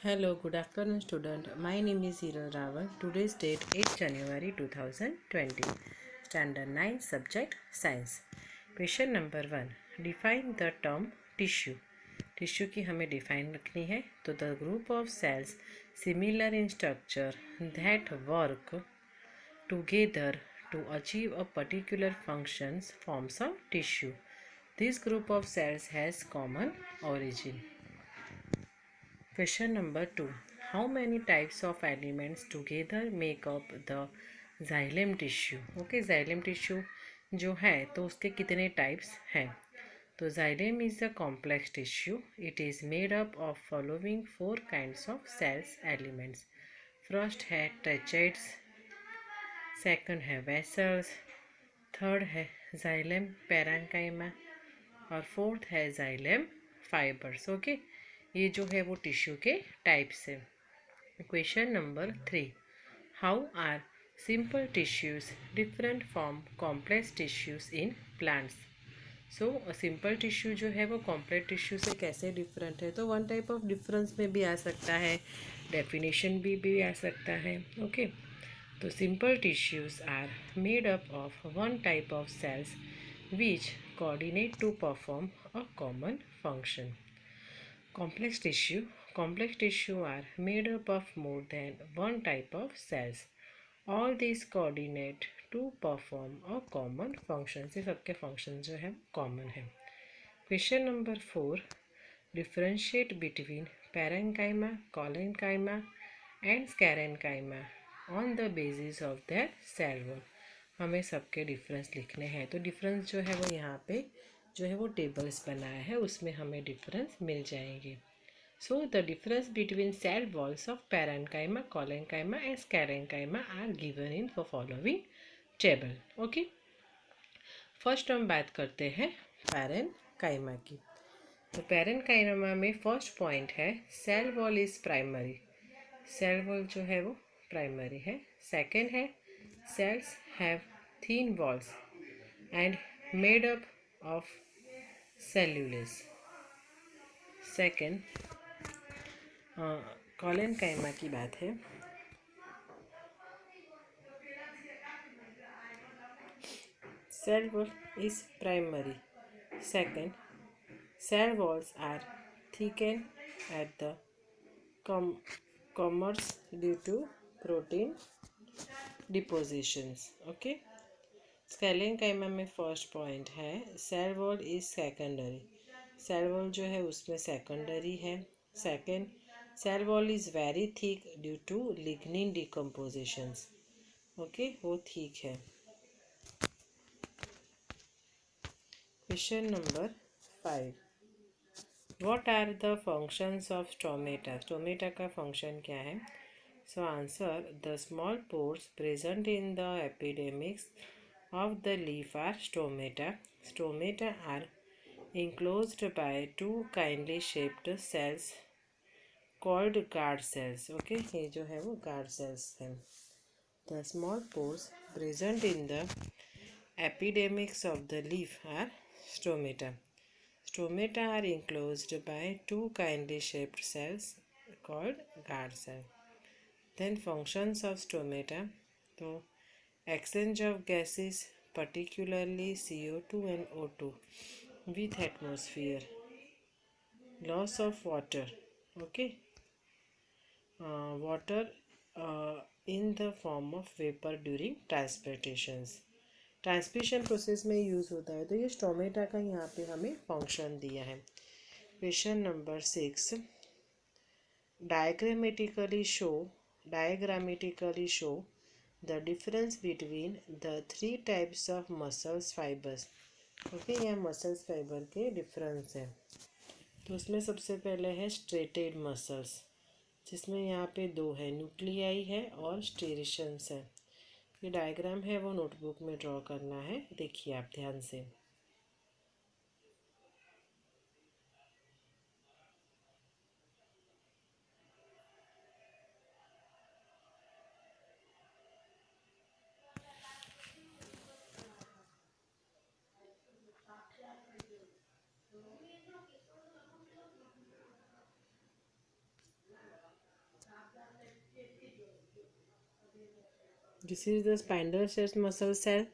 Hello, good afternoon student. My name is Hiral Raval. Today's date 8 January 2020. Standard 9 subject Science. Question number 1. Define the term tissue. Tissue की हमें define रखनी है तो the group of cells similar in structure that work together to achieve a particular function forms a tissue. This group of cells has common origin. Question number 2. How many types of elements together make up the xylem tissue? Okay, xylem tissue जो है तो उसके कितने types हैं? तो xylem is a complex tissue. It is made up of following 4 kinds of cells elements. First है tracheids, second है vessels, third है xylem parenchyma और फोर्थ है xylem fibers. ओके, ये जो है वो टिश्यू के टाइप्स है. Question number 3. How are simple tissues different from complex tissues in plants? So simple tissue जो है वो कॉम्प्लेक्स टिश्यू से कैसे डिफरेंट है? तो वन टाइप ऑफ डिफरेंस में भी आ सकता है, डेफिनेशन भी आ सकता है. ओके, तो simple tissues are made up of one type of cells which coordinate to perform a common function. Complex tissue are made up of more than one type of cells. All these coordinate to perform a common function. ये सबके function जो है common है. Question number 4. Differentiate between parenchyma, collenchyma and sclerenchyma on the basis of their cell wall. हमें सबके difference लिखने हैं. तो डिफरेंस जो है वो यहाँ पे जो है वो टेबल्स बनाया है, उसमें हमें डिफरेंस मिल जाएंगे. So the difference between cell walls of parenchyma, collenchyma and sclerenchyma are given in the following table. Okay. First हम बात करते हैं पैरेनकाइमा की. तो पैरेनकाइमा में फर्स्ट पॉइंट है cell wall is primary. Cell wall जो है वो प्राइमरी है. सेकेंड है cells have thin walls and made up of cellulose. Second collenchyma की बात है. Cell wall is primary. Second, cell walls are thickened at the comers due to protein depositions. Okay. Sclerenchyma में first point है cell wall is secondary. Cell wall जो है उसमें secondary है. Second, cell wall is very thick due to lignin decompositions. Okay, वो ठीक है. Question number 5. What are the functions of stomata? Stomata का फंक्शन क्या है? So answer, the small pores present in the epidermis of the leaf are stomata. Stomata are enclosed by two kindly shaped cells called guard cells. Okay, ये जो है वो guard cells हैं. The small pores present in the epidermis of the leaf are stomata. Stomata are enclosed by two kindly shaped cells called guard cell. Then functions of stomata. तो exchange of gases, particularly CO2 and O2 with atmosphere, loss of water. Okay, water in the form of vapor during transpirations. Transpiration process में use होता है. तो ये stomata का यहाँ पे हमें फंक्शन दिया है. Question number 6. Diagrammatically show the difference between the three types of muscles fibers. Okay, यहाँ मसल्स फाइबर के डिफरेंस है. तो उसमें सबसे पहले है स्ट्रेटेड मसल्स, जिसमें यहाँ पे दो है, न्यूक्लियाई है और स्टेरिशंस है. ये डायग्राम है वो नोटबुक में ड्रॉ करना है. देखिए आप ध्यान से. This is the spinal cells muscle cell.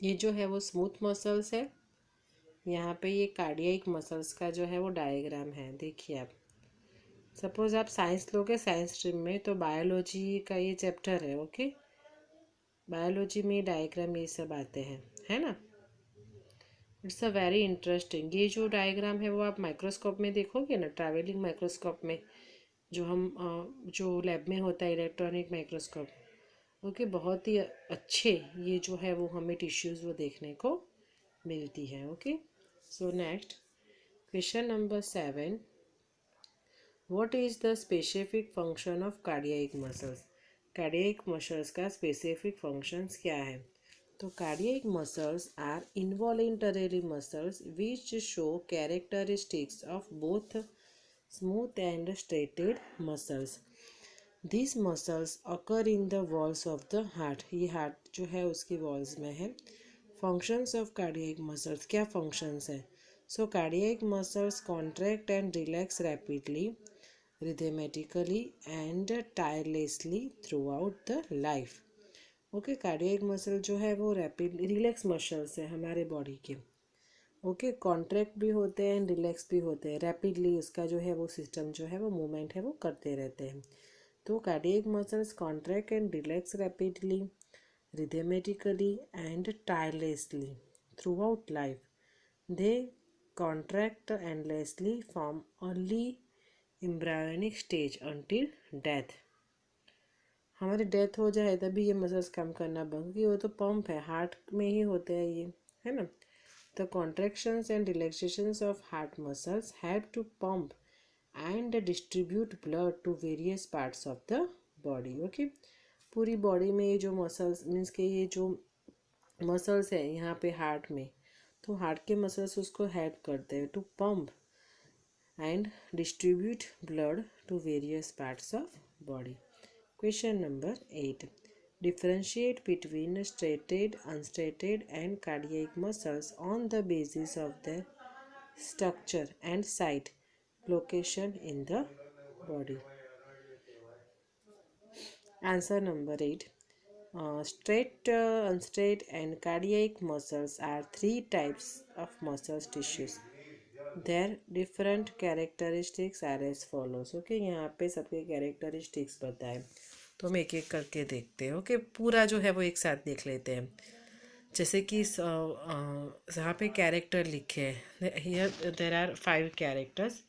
ये जो है वो स्मूथ मसल्स है. यहाँ पे ये कार्डियक मसल्स का जो है वो डायग्राम है. देखिए आप, सपोज आप साइंस लोगे साइंस स्ट्रीम में, तो बायोलॉजी का ये चैप्टर है. ओके, बायोलॉजी में डायग्राम ये सब आते हैं, है ना. It's a very interesting. ये जो डायग्राम है वो आप माइक्रोस्कोप में देखोगे ना, ट्रैवलिंग माइक्रोस्कोप में, जो हम जो लैब में होता है, इलेक्ट्रॉनिक माइक्रोस्कोप. ओके, बहुत ही अच्छे ये जो है वो हमें टिश्यूज़ वो देखने को मिलती है. Okay, so next question number 7. What is the specific function of cardiac muscles. Cardiac muscles का स्पेसिफिक फंक्शंस क्या है. तो cardiac muscles are involuntary muscles which show characteristics of both smooth and striated muscles. This muscles occur in the walls of the heart. ये heart जो है उसकी walls में है. फंक्शंस ऑफ कार्डियक मसल्स, क्या फंक्शंस है. So cardiac muscles contract and relax rapidly, rhythmically and tirelessly throughout the life. Okay, cardiac muscle जो है वो रैपिड रिलैक्स मसल्स है हमारे बॉडी के. ओके, कॉन्ट्रैक्ट भी होते हैं एंड रिलैक्स भी होते हैं. रैपिडली उसका जो है वो सिस्टम जो है वो मूवमेंट है वो करते रहते हैं. तो cardiac muscles contract and relax rapidly, rhythmically and tirelessly throughout life. They contract endlessly from early embryonic stage until death. हमारी डेथ हो जाए तभी ये मसल्स काम करना बंद, क्योंकि वो तो पंप है, हार्ट में ही होते हैं ये, है ना. The contractions and relaxations of heart muscles help to pump and distribute blood to various parts of the body. Okay, पूरी बॉडी में ये जो मसल्स मीन्स के ये जो मसल्स है यहाँ पे हार्ट में, तो हार्ट के मसल्स उसको हेल्प करते हैं to pump and distribute blood to various parts of body. Question number 8. Differentiate between straighted, unstraighted and cardiac muscles on the basis of their structure and site location in the body. Answer number 8. Straight, unstraight and cardiac muscles are three types of muscle tissues. Their different characteristics are as follows. Okay, यहाँ पे सबके characteristics बताए, तो हम एक एक करके देखते हैं. ओके, पूरा जो है वो एक साथ देख लेते हैं. जैसे कि यहाँ पे कैरेक्टर लिखे हैं, here there are 5 characters.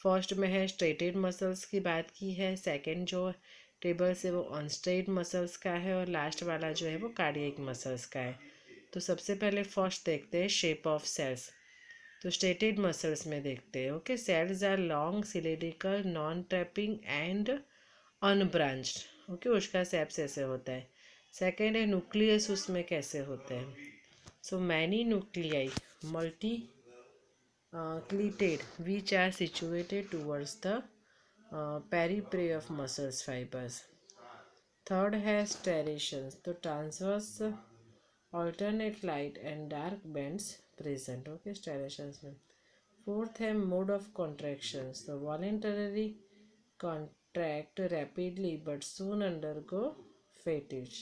First में है स्ट्रेटेड मसल्स की बात की है. सेकंड जो टेबल से वो अनस्ट्रेट मसल्स का है, और लास्ट वाला जो है वो कार्डियक मसल्स का है. तो सबसे पहले फर्स्ट देखते हैं शेप ऑफ सेल्स. तो स्टेटेड मसल्स में देखते हैं. Okay, cells are long cylindrical non tapering and unbranched. Okay, उसका सेप्स ऐसे होता है. सेकेंड है न्यूक्लियस, उसमें कैसे होते हैं. So many nuclei multinucleated which are situated towards the periphery of muscles fibres. Third है स्टेरेशंस, तो transverse alternate light and dark bands present. Okay, striations में. Fourth है mode of contractions, so voluntarily contract rapidly but soon undergo fatigue.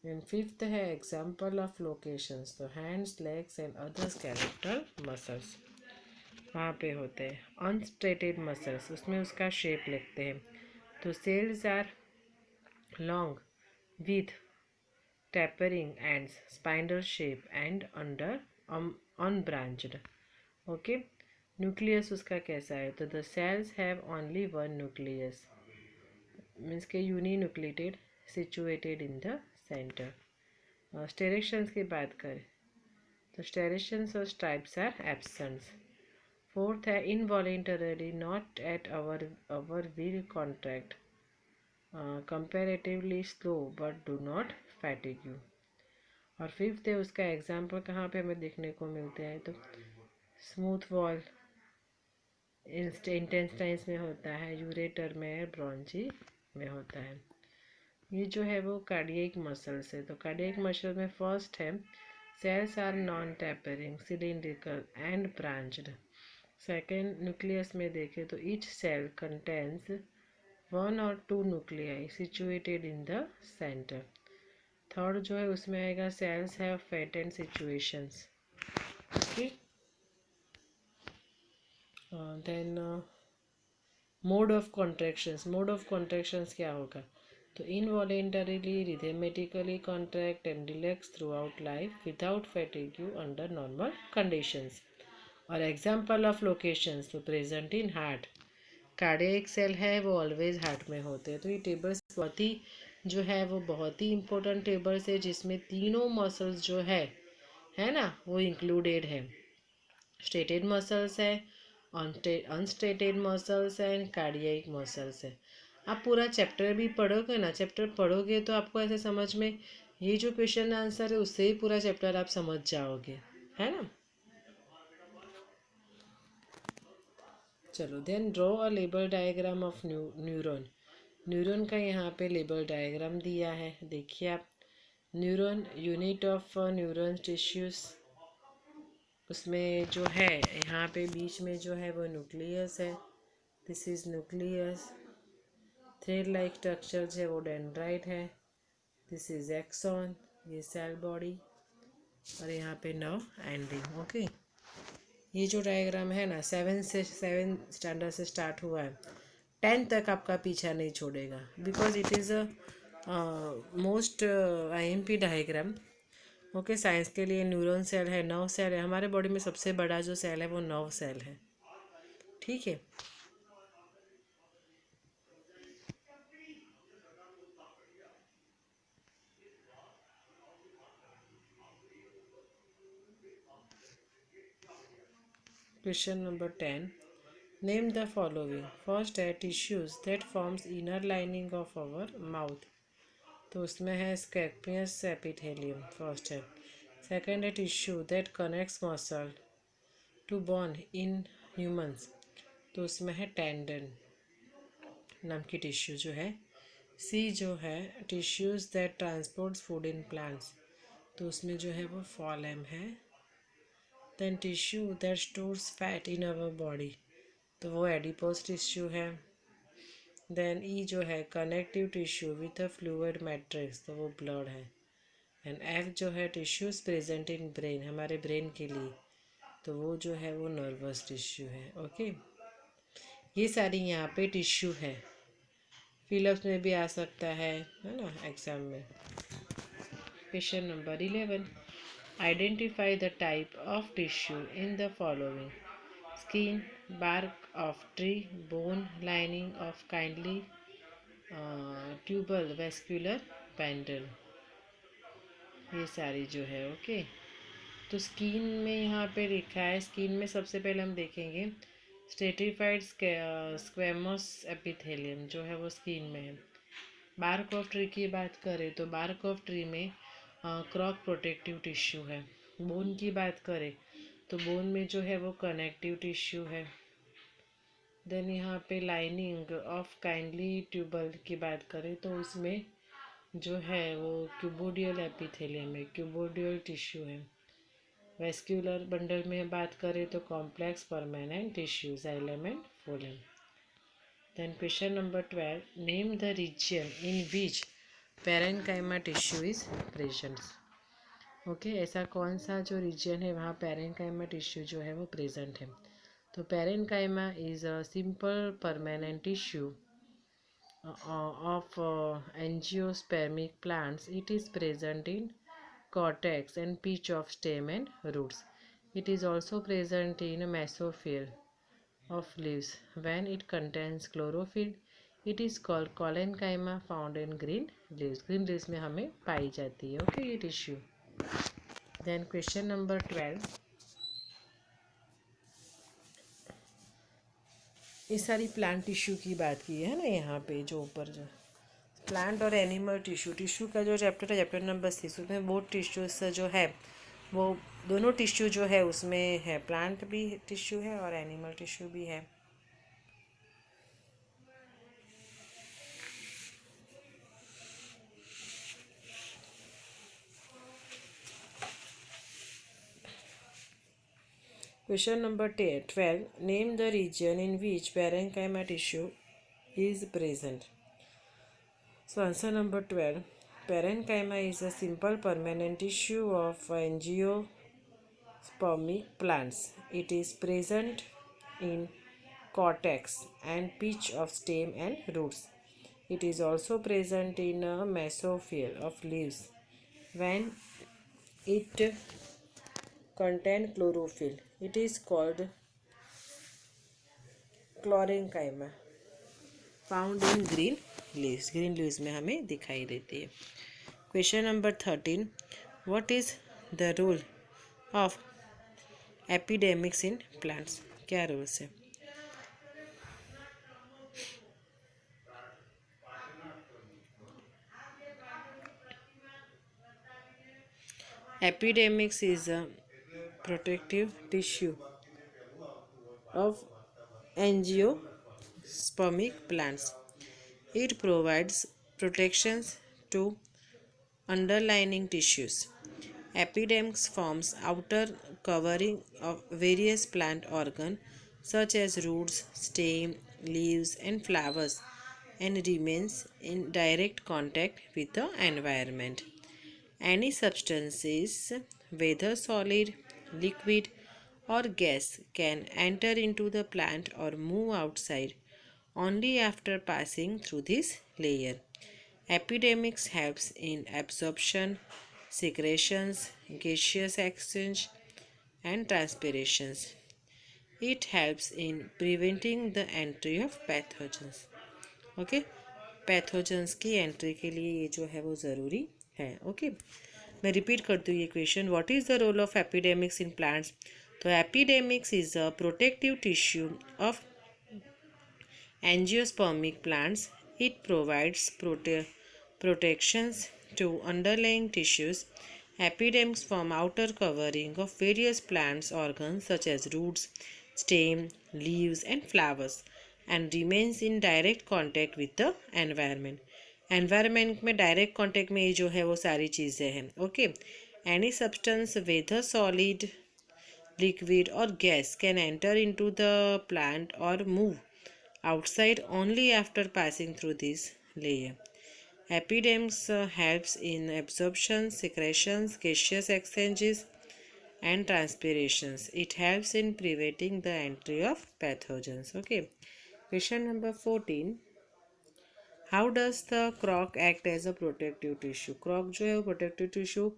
And fifth है example of locations, so hands, legs and other skeletal muscles वहाँ पे होते हैं. Unstriated muscles, उसमें उसका shape लिखते हैं. तो cells are long with tapering ends, spindle shape and under unbranched. Okay, nucleus उसका कैसा है. तो the cells have only one nucleus, means के uninucleated situated in the center. Striations की बात करें तो striations और stripes are absent. फोर्थ है involuntarily not at our will contract, comparatively slow but do not fatigue. और fifth है उसका एग्जाम्पल कहाँ पे हमें देखने को मिलते हैं, तो स्मूथ वॉल इंटेस्टाइन्स में होता है, यूरेटर में, ब्रॉन्ची में होता है। ये जो है वो कार्डियक मसल्स है। तो कार्डियक मसल में फर्स्ट है cells are non tapering cylindrical and branched. Second nucleus में देखें तो each cell contains one or two nuclei situated in the centre. Third जो है उसमें आएगा cells have patent situations. Okay, then mode of contractions क्या होगा, तो involuntarily rhythmically contract and relax throughout life without fatigue under normal conditions. और example of locations, तो present in heart, cardiac cell है वो ऑलवेज हार्ट में होते हैं। तो ये टेबल्स बहुत ही जो है वो बहुत ही इंपॉर्टेंट टेबल्स है जिसमें तीनों मसल्स जो है ना वो इंक्लूडेड है। स्टेटेड मसल्स है, अनस्टेटेड मसल्स है एंड कार्डियक मसल्स है। आप पूरा चैप्टर भी पढ़ोगे ना, चैप्टर पढ़ोगे तो आपको ऐसे समझ में ये जो क्वेश्चन आंसर है उससे ही पूरा चैप्टर आप समझ जाओगे, है ना। चलो then draw a label diagram of neuron. Neuron का यहाँ पे लेबल डायग्राम दिया है, देखिए आप। Neuron unit of neuron tissues, उसमें जो है यहाँ पे बीच में जो है वो न्यूक्लियस है, this is nucleus. Thread like structure है वो डेंड्राइट है, दिस इज एक्सॉन, ये सेल बॉडी, और यहाँ पे नर्व एंडिंग। ओके, ये जो डायग्राम है ना सेवन स्टैंडर्ड से स्टार्ट हुआ है, 10 तक आपका पीछा नहीं छोड़ेगा, because it is a most IMP diagram. Okay, science के लिए न्यूरॉन सेल है, नर्व सेल है, हमारे बॉडी में सबसे बड़ा जो सेल है वो नर्व सेल है, ठीक है। Question number 10, name the following. First है tissues that forms inner lining of our mouth, तो उसमें है स्कैपियस एपिथेलियम, फर्स्ट है। सेकेंड है tissue that connects muscle to bone in humans, तो उसमें है टेंडन नाम की टिश्यू जो है। सी जो है tissues that transports food in plants, तो उसमें जो है वो फॉलेम है। Then tissue that stores fat in our body, तो वो एडिपोज टिश्यू है। देन ई जो है connective tissue with a fluid matrix, तो वो ब्लड है। एंड एफ जो है टिश्यूज प्रेजेंट इन ब्रेन, हमारे ब्रेन के लिए, तो वो जो है वो नर्वस टिश्यू है। ओके, ये सारी यहाँ पे टिश्यू है, फिलअप्स में भी आ सकता है ना एग्जाम में। Question number 11, identify the type of tissue in the following. Skin, bark of tree, bone, lining of kindly tubal vascular bundle, ये सारी जो है। ओके, तो स्किन में यहाँ पे लिखा है, स्किन में सबसे पहले हम देखेंगे स्ट्रेटिफाइड स्क्वेमस एपिथेलियम जो है वो स्किन में है। बार्क ऑफ ट्री की बात करें तो बार्क ऑफ ट्री में क्रॉप प्रोटेक्टिव टिश्यू है। बोन की बात करें तो बोन में जो है वो कनेक्टिव टिश्यू है। देन यहाँ पे लाइनिंग ऑफ काइंडली ट्यूबल की बात करें तो उसमें जो है वो क्यूबोडियल एपिथेलियम है, क्यूबोडियल टिश्यू है। वेस्क्यूलर बंडल में बात करें तो complex permanent tissue xylem and phloem. Then question number 12, name the region in which parenchyma tissue is present. Okay, ऐसा कौन सा जो रीजन है वहाँ पैरेन्काइमा टिश्यू जो है वो प्रेजेंट है। तो parenchyma is a simple permanent tissue of angiospermic plants. It is present in cortex and pitch of stem and roots. It is also present in mesophyll of leaves. When it contains chlorophyll, it is called collenchyma, found in green leaves. Green leaves में हमें पाई जाती है। Okay, ये tissue. Then question number 12. ये सारी plant tissue की बात की है ना यहाँ पे, जो ऊपर जो प्लांट और एनिमल टिश्यू, टिश्यू का जो चैप्टर है चैप्टर नंबर 6, उसमें बोथ टिश्यूज जो है वो दोनों टिश्यू जो है उसमें है, प्लांट भी टिश्यू है और एनिमल टिश्यू भी है। Question number 12. Name the region in which parenchyma tissue is present. So answer number 12. Parenchyma is a simple permanent tissue of angiospermic plants. It is present in cortex and pitch of stem and roots. It is also present in a mesophyll of leaves when it contains chlorophyll. It is called chlorenchyma, found in green leaves, green leaves में हमें दिखाई देती है। Question number 13. What is the role of epidermis in plants? क्या roles है? Epidermis is a protective tissue of angiospermic plants. It provides protections to underlying tissues. Epidermis forms outer covering of various plant organs such as roots, stem, leaves, and flowers, and remains in direct contact with the environment. Any substances, whether solid, liquid, or gas, can enter into the plant or move outside only after passing through this layer. Epidermis helps in absorption, secretions, gaseous exchange, and transpirations. It helps in preventing the entry of pathogens. Okay, pathogens की entry के लिए ये जो है वो ज़रूरी है। Okay, मैं रिपीट करती हूँ ये question. What is the role of epidermis in plants? तो epidermis is a protective tissue of angiospermic plants. It provides protections to underlying tissues. Epidermis form outer covering of various plants organs such as roots, stem, leaves, and flowers, and remains in direct contact with the environment. Environment में direct contact में ये जो है वो सारी चीज़ें हैं। Okay, any substance whether solid, liquid, or gas can enter into the plant or move outside only after passing through this layer. Epidermis helps in absorption, secretions, gaseous exchanges, and transpirations. It helps in preventing the entry of pathogens. Okay. Question number 14. How does the cork act as a protective tissue? Cork जो है वो protective tissue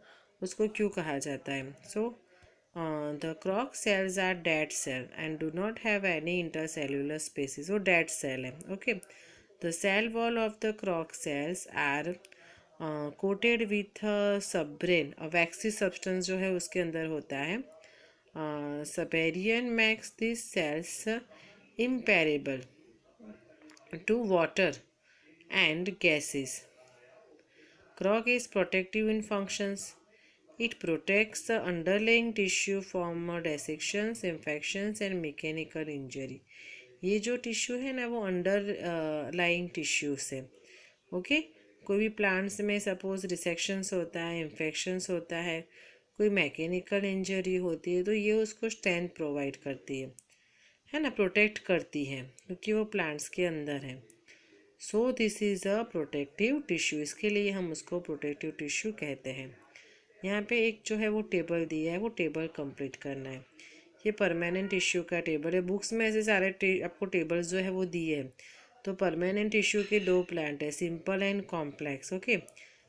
उसको क्यों कहा जाता है? So the cork cells are dead cell and do not have any intercellular spaces. वो dead cell है. Okay. The cell wall of the cork cells are coated with subrain, a waxy substance जो है उसके अंदर होता है. Subrain makes these cells impermeable to water and gases. Cork is protective in functions. It protects the underlying tissue from dissections, infections and mechanical injury. ये जो tissue है ना वो अंडरलाइंग टिश्यूज है। ओके, कोई भी प्लांट्स में सपोज रिसेक्शंस होता है, इन्फेक्शंस होता है, कोई मैकेनिकल इंजरी होती है, तो ये उसको स्ट्रेंथ प्रोवाइड करती है ना, प्रोटेक्ट करती है क्योंकि वो प्लांट्स के अंदर है। So this is a protective tissue, इसके लिए हम उसको प्रोटेक्टिव टिश्यू कहते हैं। यहाँ पे एक जो है वो टेबल दिया है, वो टेबल कंप्लीट करना है। ये परमानेंट टिश्यू का टेबल है। बुक्स में ऐसे सारे आपको टेबल्स जो है वो दिए हैं। तो परमानेंट टिश्यू के दो प्लांट है, simple and complex. Okay,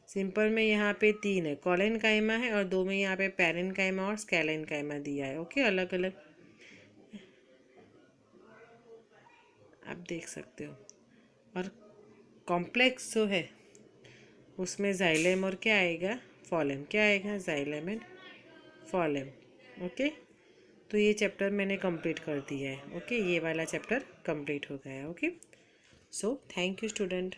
simple में यहाँ पे 3 है, कॉलेनकाइमा है, और 2 में यहाँ पे पैरेनकाइमा और स्कैलेनकाइमा दिया है। ओके, अलग अलग आप देख सकते हो। और कॉम्प्लेक्स जो है उसमें जाइलेम और क्या आएगा, फॉलेम। क्या आएगा, जाइलेम एंड फॉलेम। ओके, तो ये चैप्टर मैंने कंप्लीट कर दिया है। ओके, ये वाला चैप्टर कंप्लीट हो गया है। Okay, so thank you student.